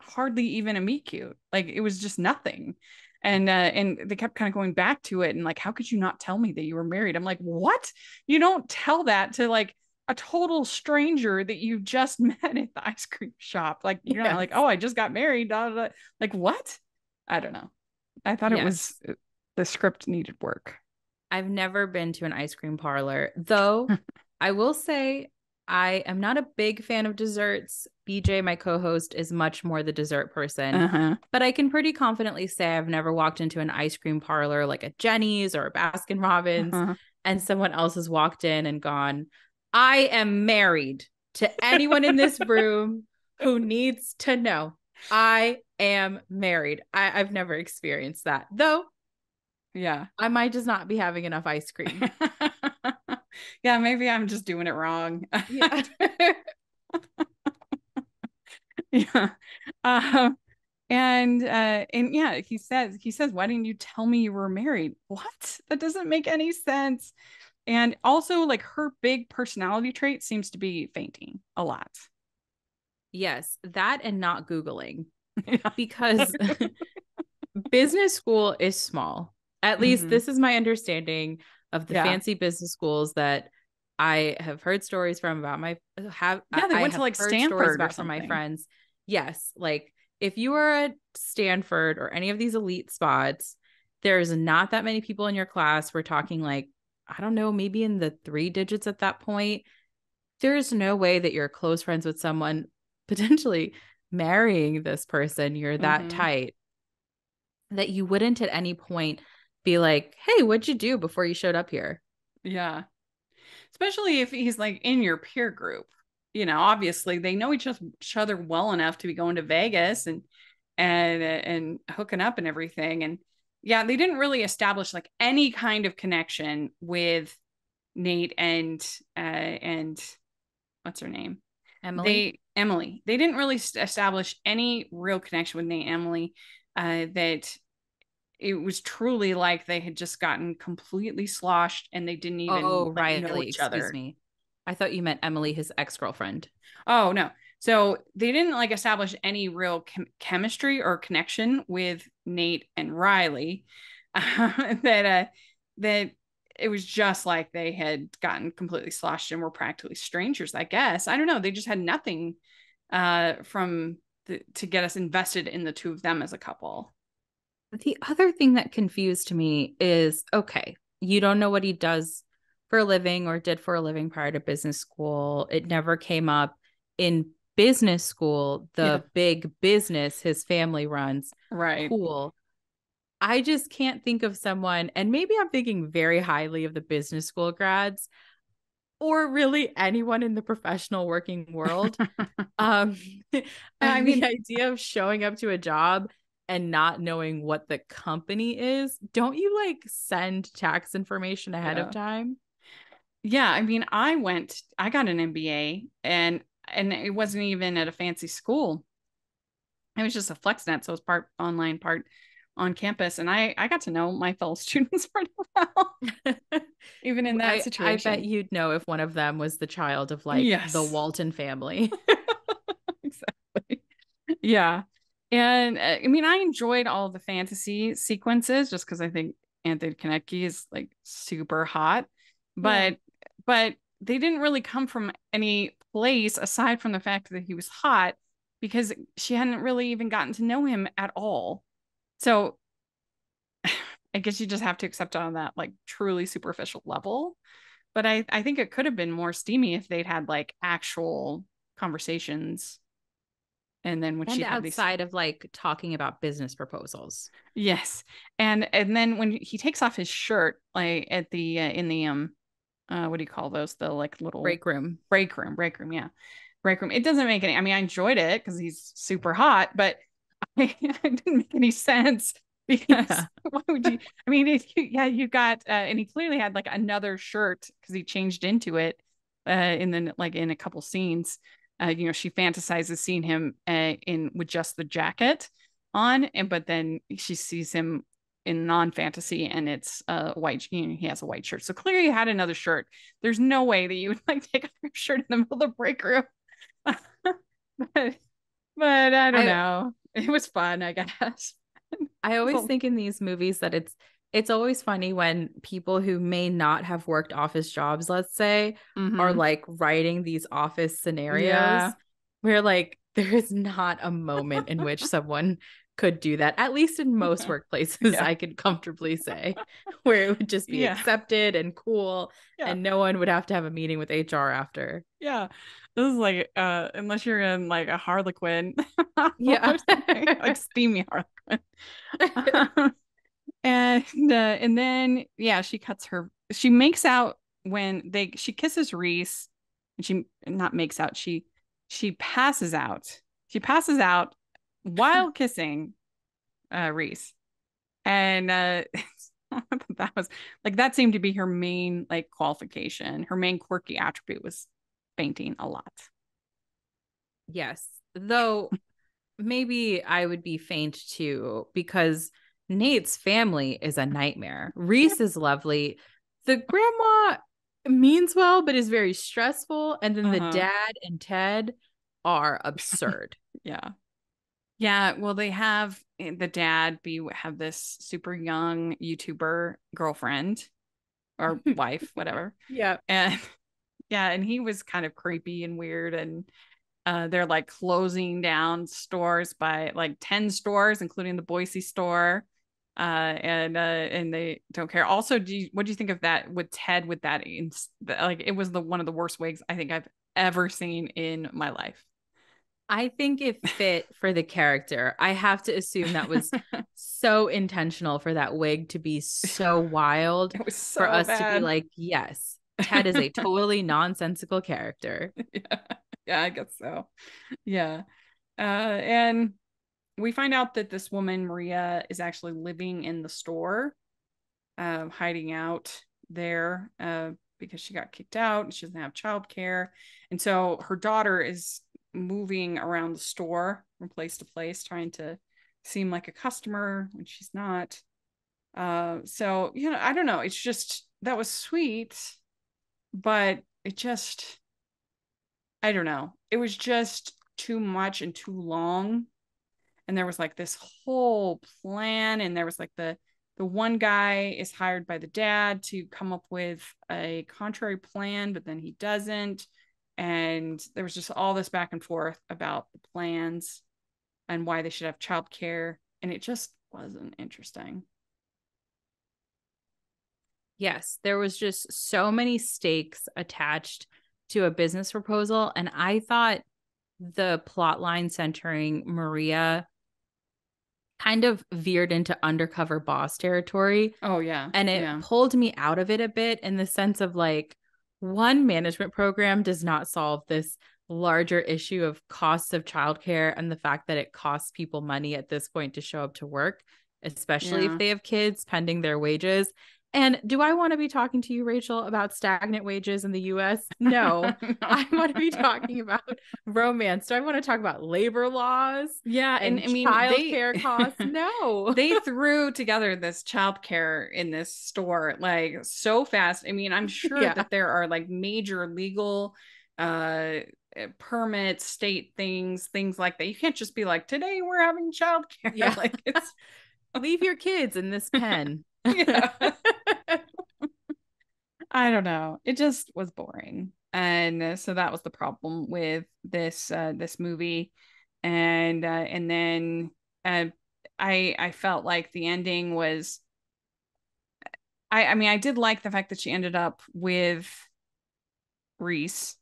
hardly even a meet cute. Like it was just nothing. And they kept kind of going back to it and like, how could you not tell me that you were married? I'm like, what? You don't tell that to like a total stranger that you just met at the ice cream shop. Like you're not like, oh, I just got married. Blah, blah, blah. Like what? I don't know. I thought it was the script needed work. I've never been to an ice cream parlor, though. I will say I am not a big fan of desserts. BJ, my co-host, is much more the dessert person. But I can pretty confidently say I've never walked into an ice cream parlor like a Jenny's or a Baskin Robbins, and someone else has walked in and gone, I am married to anyone in this room who needs to know. I am married. I've never experienced that, though. Yeah. I might just not be having enough ice cream. Yeah, maybe I'm just doing it wrong. Yeah. Yeah. And yeah, he says, why didn't you tell me you were married? What? That doesn't make any sense. And also like her big personality trait seems to be fainting a lot. Yes, that and not Googling, Yeah. because business school is small. At least Hmm. this is my understanding of the Yeah. fancy business schools that I have heard stories from about Yeah, they I went to have like heard stories Stanford or about from my something. friends. Yes, like if you are at Stanford or any of these elite spots, there's not that many people in your class. We're talking like, I don't know, maybe in the 3 digits at that point. There's no way that you're close friends with someone potentially marrying this person. You're that Hmm. tight that you wouldn't at any point be like, hey, what'd you do before you showed up here? Yeah. Especially if he's like in your peer group. Obviously they know each other well enough to be going to Vegas and hooking up and everything. And yeah, they didn't really establish like any kind of connection with Nate and what's her name? Emily? Emily. They didn't really establish any real connection with Nate and Emily. That it was truly like they had just gotten completely sloshed and they didn't even Oh, like know Riley, each excuse other. me. I thought you meant Emily, his ex-girlfriend. Oh no. So they didn't like establish any real chemistry or connection with Nate and Riley. That it was just like they had gotten completely sloshed and were practically strangers, I guess. I don't know. They just had nothing to get us invested in the two of them as a couple. The other thing that confused me is, okay, you don't know what he does for a living or did for a living prior to business school. It never came up in business school, Yeah. the big business his family runs. Right. Cool. I just can't think of someone, and maybe I'm thinking very highly of the business school grads or really anyone in the professional working world. Um, I the mean, idea of showing up to a job and not knowing what the company is, don't you like send tax information ahead of yeah. time? Yeah, I mean, I got an MBA and it wasn't even at a fancy school. It was just a FlexNet, so it was part online, part on campus, and I got to know my fellow students pretty well, even in that I bet situation. you'd know if one of them was the child of like the Yes, Walton family. exactly. Yeah, and I mean, I enjoyed all the fantasy sequences just because I think Anthony Konecki is like super hot, Yeah. but they didn't really come from any place aside from the fact that he was hot because she hadn't really even gotten to know him at all. So I guess you just have to accept it on that like truly superficial level. But I think it could have been more steamy if they'd had like actual conversations. And then when And she'd have these, outside of like talking about business proposals. yes, and then when he takes off his shirt, like at the in the what do you call those? The like little Break room. break room, yeah, break room. It doesn't make any. I mean, I enjoyed it because he's super hot, but it didn't make any sense because Yeah. why would you? I mean, yeah, you got and he clearly had like another shirt because he changed into it in the like in a couple scenes. She fantasizes seeing him in with just the jacket on, and but then she sees him in non-fantasy and it's white. He has a white shirt, so clearly he had another shirt. There's no way that you would like take off your shirt in the middle of the break room. but but I don't I know. It was fun, I guess. I always So, think in these movies that it's always funny when people who may not have worked office jobs, let's say, are mm-hmm. like writing these office Yeah. scenarios where like there is not a moment in which someone could do that. At least in most workplaces, Yeah. I could comfortably say, where it would just be Yeah. accepted and cool Yeah. and no one would have to have a meeting with HR after. Yeah. This is like unless you're in like a Harlequin Yeah. or something, like steamy Harlequin. And then yeah, she makes out when they she kisses Reese and she not makes out, she passes out. She passes out while kissing Reese. And that was like that seemed to be her main like qualification. Her main quirky attribute was fainting a lot. Yes. Though maybe I would be faint too because Nate's family is a nightmare. Reese is lovely. The grandma means well, but is very stressful. And then the Uh-huh. dad and Ted are absurd. Yeah. Yeah. Well, they have the dad have this super young YouTuber girlfriend or wife, whatever. Yeah. And yeah, and he was kind of creepy and weird. And they're like closing down stores by like 10 stores, including the Boise store. And they don't care. Also, what do you think of that with Ted with that like it was the one of the worst wigs I think I've ever seen in my life. I think it fit for the character. I have to assume that was so intentional for that wig to be so wild, It was for so us to be bad. like, yes, Ted is a totally nonsensical character. Yeah. Yeah, I guess so. Yeah. And we find out that this woman, Maria, is actually living in the store, hiding out there because she got kicked out and she doesn't have childcare. And so her daughter is moving around the store from place to place, trying to seem like a customer when she's not. So, I don't know. It's just that was sweet, but it just, I don't know. It was just too much and too long. And there was like this whole plan, and there was like the one guy is hired by the dad to come up with a contrary plan, but then he doesn't. And there was just all this back and forth about the plans and why they should have childcare, and it just wasn't interesting. Yes, there was just so many stakes attached to a business proposal. And I thought the plot line centering Maria kind of veered into undercover boss territory. Oh yeah, And it yeah, pulled me out of it a bit in the sense of like, one management program does not solve this larger issue of costs of childcare and the fact that it costs people money at this point to show up to work, especially if yeah. they have kids pending their wages. And do I want to be talking to you, Rachel, about stagnant wages in the US? No. No. I want to be talking about romance. Do I want to talk about labor laws Yeah, and and I mean childcare costs? No. they threw together this childcare in this store like so fast. I mean, I'm sure Yeah. that there are like major legal permits, state things like that. You can't just be like, today we're having childcare. Yeah. Like it's Leave your kids in this pen. yeah. I don't know. It just was boring. And so that was the problem with this movie. And then uh I felt like the ending was I mean I did like the fact that she ended up with Reese.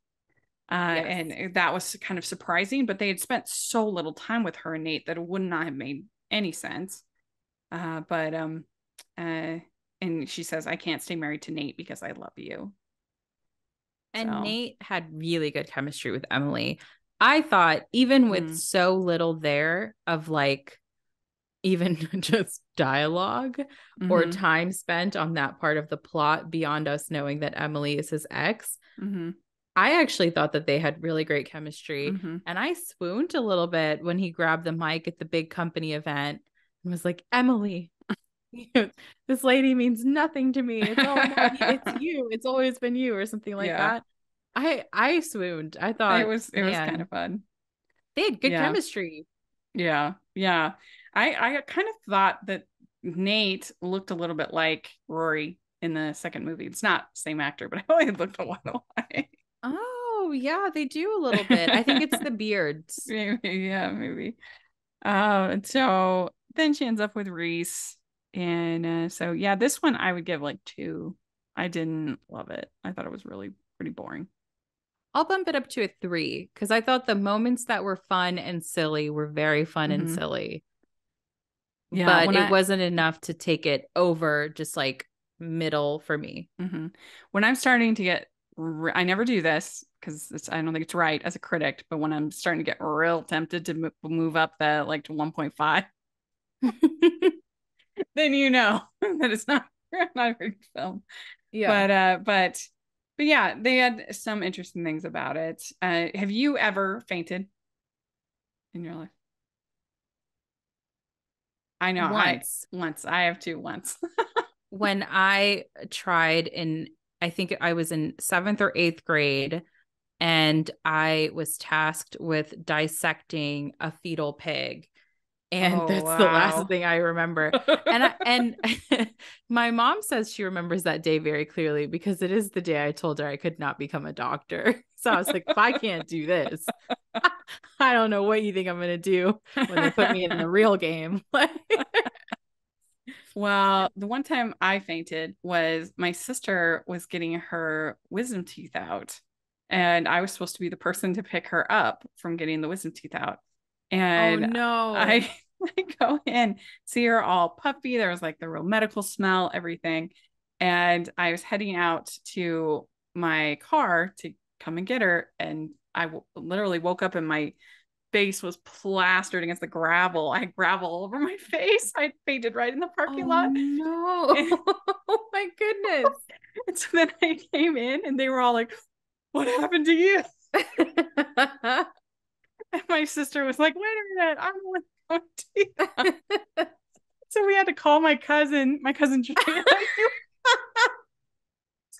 Yes. And that was kind of surprising, but they had spent so little time with her and Nate that it would not have made any sense. But uh and she says, I can't stay married to Nate because I love you. And So Nate had really good chemistry with Emily. I thought, even with mm, so little there of like even just dialogue or mm-hmm, time spent on that part of the plot beyond us knowing that Emily is his ex, mm-hmm, I actually thought that they had really great chemistry. mm-hmm. And I swooned a little bit when he grabbed the mic at the big company event and was like, Emily, this lady means nothing to me. It's all about you. It's you. It's always been you, or something like Yeah, that. I swooned. I thought, it was kind of man, fun. they had good Yeah, chemistry. yeah, yeah. I kind of thought that Nate looked a little bit like Rory in the second movie. It's not the same actor, but I thought he looked a lot alike. Oh, yeah, they do a little bit. I think it's the beards. Maybe, yeah, maybe. And so then she ends up with Reese, and so yeah, this one I would give like two. I didn't love it. I thought it was really pretty boring. I'll bump it up to a 3 because I thought the moments that were fun and silly were very fun and Hmm. silly, Yeah, but when it wasn't enough to take it over just like middle for me. mhm. When I'm starting to get, I never do this because I don't think it's right as a critic, but when I'm starting to get real tempted to move up that like to 1.5, then you know that it's not a good film. Yeah. But yeah, they had some interesting things about it. Have you ever fainted in your life? I know I Once once. I have too once. when I tried in, I think I was in 7th or 8th grade, and I was tasked with dissecting a fetal pig. And Oh, that's the last wow. thing I remember. And my mom says she remembers that day very clearly because it is the day I told her I could not become a doctor. So I was like, if I can't do this, I don't know what you think I'm going to do when they put me in the real game. Well, the one time I fainted was my sister was getting her wisdom teeth out, and I was supposed to be the person to pick her up from getting the wisdom teeth out. Oh And no. I, I go in, see her all puffy. There was like the real medical smell, everything. And I was heading out to my car to come and get her. And literally woke up and my face was plastered against the gravel. I had gravel all over my face. I fainted right in the parking Oh lot. no. And, Oh my goodness. and so then I came in and they were all like, "What happened to you?" And my sister was like, "Wait a minute, I'm going to go." So we had to call my cousin. My cousin Joanna.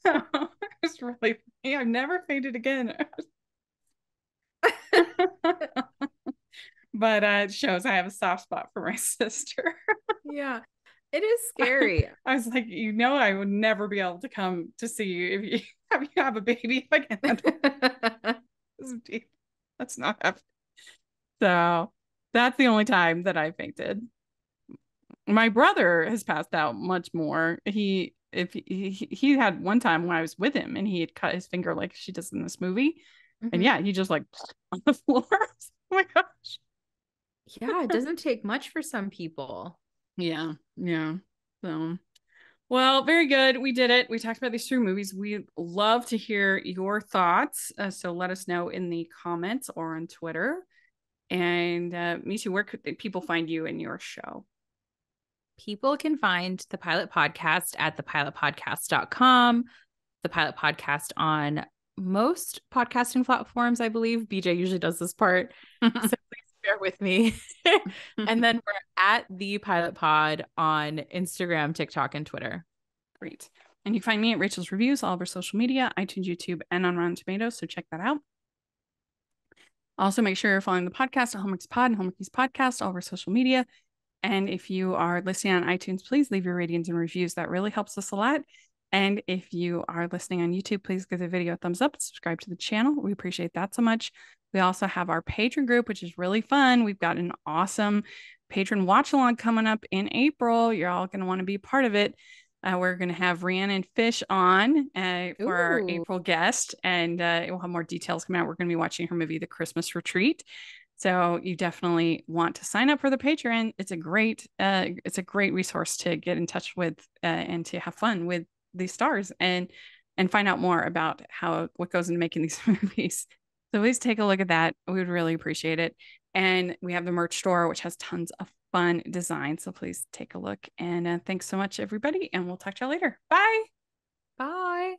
So it was really funny. I've never fainted again. But it shows I have a soft spot for my sister. Yeah. It is scary. I was like, I would never be able to come to see you if you have a baby if I can't handle this. That's not happening. So that's the only time that I fainted. My brother has passed out much more. He had one time when I was with him and he had cut his finger like she does in this movie. And Mhm. yeah, he just like on the floor. Oh my gosh. Yeah, it doesn't take much for some people. Yeah, yeah. So well, very good. We did it. We talked about these three movies. We love to hear your thoughts. So let us know in the comments or on Twitter. And Mitu, where could people find you and your show? People can find the Pilot Podcast at thepilotpodcast.com, the Pilot Podcast on most podcasting platforms, I believe. BJ usually does this part. So please bear with me. And then we're at the Pilot Pod on Instagram, TikTok, and Twitter. Great. And you can find me at Rachel's Reviews, all over social media, iTunes, YouTube, and on Rotten Tomatoes. So check that out. Also, make sure you're following the podcast at Hallmark's Pod and Hallmark's Podcast, all over social media. And if you are listening on iTunes, please leave your ratings and reviews. That really helps us a lot. And if you are listening on YouTube, please give the video a thumbs up, subscribe to the channel. We appreciate that so much. We also have our patron group, which is really fun. We've got an awesome patron watch along coming up in April. You're all going to want to be part of it. We're going to have Rhiannon Fish on for our April guest, and we'll have more details coming out. We're going to be watching her movie, The Christmas Retreat. So you definitely want to sign up for the Patreon. It's a great resource to get in touch with and to have fun with these stars and find out more about what goes into making these movies. So please take a look at that. We would really appreciate it. And we have the merch store, which has tons of fun designs. So please take a look. And thanks so much, everybody. And we'll talk to you later. Bye. Bye.